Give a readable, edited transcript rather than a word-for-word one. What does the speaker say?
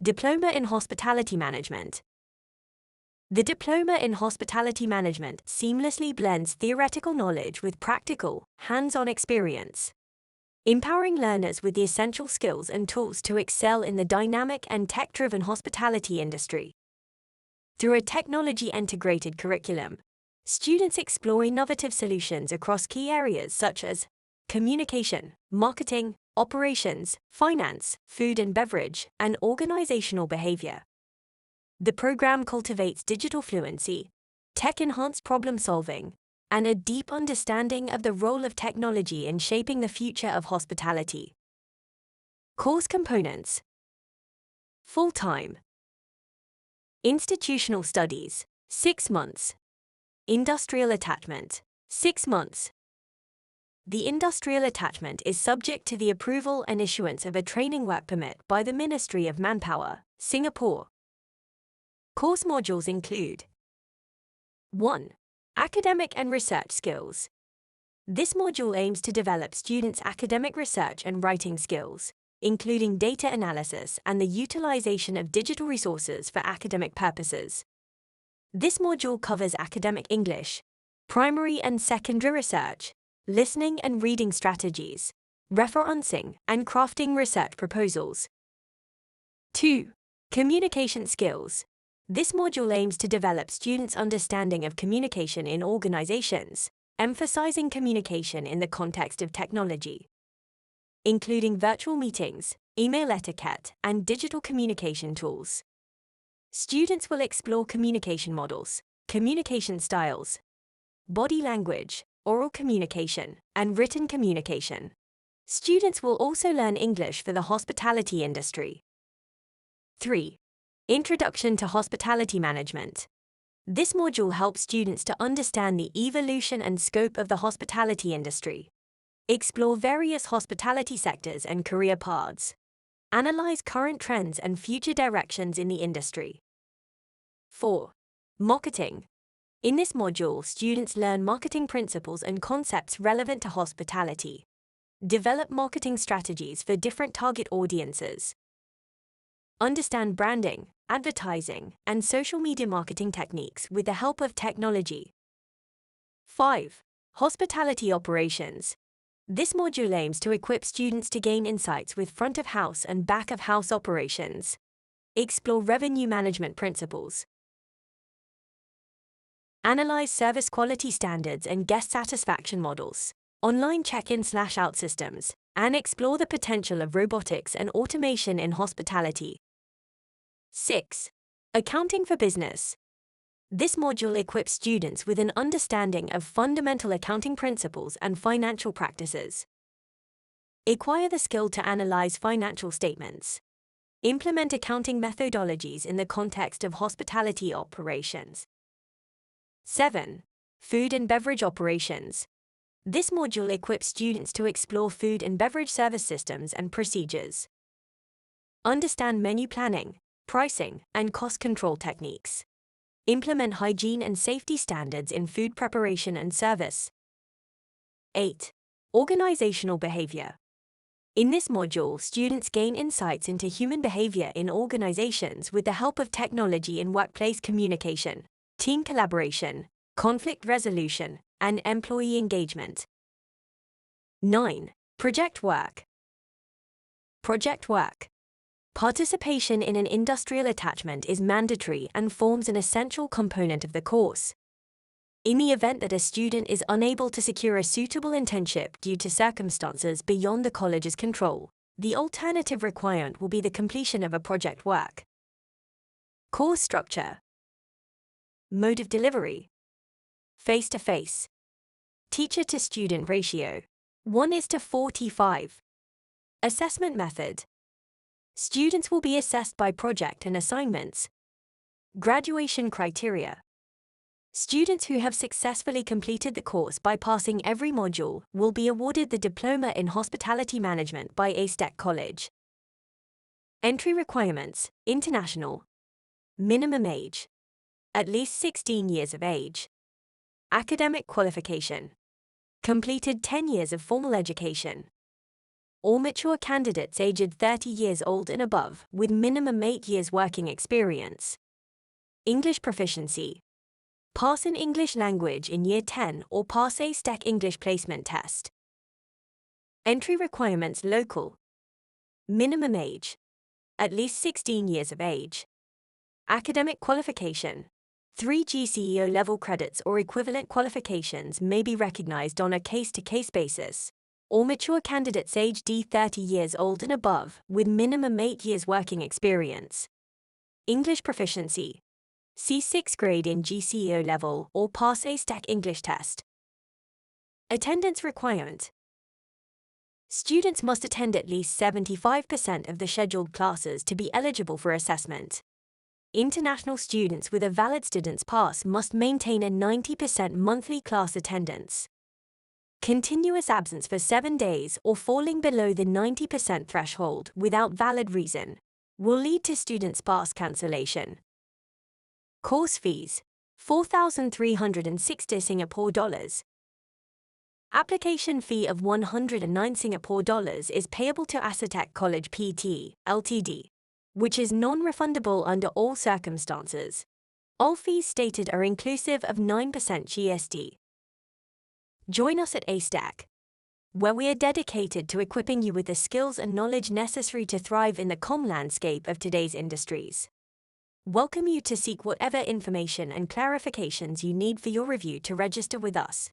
Diploma in Hospitality Management. The Diploma in Hospitality Management seamlessly blends theoretical knowledge with practical, hands-on experience, empowering learners with the essential skills and tools to excel in the dynamic and tech-driven hospitality industry. Through a technology-integrated curriculum, students explore innovative solutions across key areas such as communication, marketing, operations, finance, food and beverage, and organizational behavior. The program cultivates digital fluency, tech-enhanced problem-solving, and a deep understanding of the role of technology in shaping the future of hospitality. Course components: full-time, institutional studies, 6 months, industrial attachment, 6 months. The industrial attachment is subject to the approval and issuance of a training work permit by the Ministry of Manpower, Singapore. Course modules include 1. Academic and research skills. This module aims to develop students' academic research and writing skills, including data analysis and the utilization of digital resources for academic purposes. This module covers academic English, primary and secondary research, listening and reading strategies, referencing and crafting research proposals. 2. Communication skills. This module aims to develop students' understanding of communication in organizations, emphasizing communication in the context of technology, including virtual meetings, email etiquette, and digital communication tools. Students will explore communication models, communication styles, body language, oral communication, and written communication. Students will also learn English for the hospitality industry. 3. Introduction to Hospitality Management. This module helps students to understand the evolution and scope of the hospitality industry, explore various hospitality sectors and career paths, analyze current trends and future directions in the industry. 4. Marketing. In this module, students learn marketing principles and concepts relevant to hospitality, develop marketing strategies for different target audiences, understand branding, advertising, and social media marketing techniques with the help of technology. 5. Hospitality Operations. This module aims to equip students to gain insights with front-of-house and back-of-house operations, explore revenue management principles, analyze service quality standards and guest satisfaction models, online check-in/out systems, and explore the potential of robotics and automation in hospitality. 6. Accounting for Business. This module equips students with an understanding of fundamental accounting principles and financial practices. Acquire the skill to analyze financial statements. Implement accounting methodologies in the context of hospitality operations. 7. Food and Beverage Operations. This module equips students to explore food and beverage service systems and procedures, understand menu planning, pricing, and cost control techniques, implement hygiene and safety standards in food preparation and service. 8. Organizational Behavior. In this module, students gain insights into human behavior in organizations with the help of technology in workplace communication, team collaboration, conflict resolution, and employee engagement. 9. Project work. Project work. Participation in an industrial attachment is mandatory and forms an essential component of the course. In the event that a student is unable to secure a suitable internship due to circumstances beyond the college's control, the alternative requirement will be the completion of a project work. Course structure. Mode of delivery. Face-to-face. Teacher-to-student ratio. 1:45. Assessment method. Students will be assessed by project and assignments. Graduation criteria. Students who have successfully completed the course by passing every module will be awarded the Diploma in Hospitality Management by ASTEC College. Entry requirements: international. Minimum age: at least 16 years of age. Academic qualification: completed 10 years of formal education. All mature candidates aged 30 years old and above, with minimum 8 years working experience. English proficiency. Pass an English language in Year 10 or pass a STEC English placement test. Entry requirements local. Minimum age. At least 16 years of age. Academic qualification. 3 GCE level credits or equivalent qualifications may be recognized on a case-to-case basis. All mature candidates aged 30 years old and above, with minimum 8 years working experience. English proficiency. C 6th grade in GCE level or pass a STEC English test. Attendance requirement. Students must attend at least 75% of the scheduled classes to be eligible for assessment. International students with a valid student's pass must maintain a 90% monthly class attendance. Continuous absence for 7 days or falling below the 90% threshold without valid reason will lead to student's pass cancellation. Course fees, 4,360 Singapore dollars. Application fee of 109 Singapore dollars is payable to Asatec College PT, Ltd, which is non-refundable under all circumstances. All fees stated are inclusive of 9% GST. Join us at ASTEC, where we are dedicated to equipping you with the skills and knowledge necessary to thrive in the comm landscape of today's industries. Welcome you to seek whatever information and clarifications you need for your review to register with us.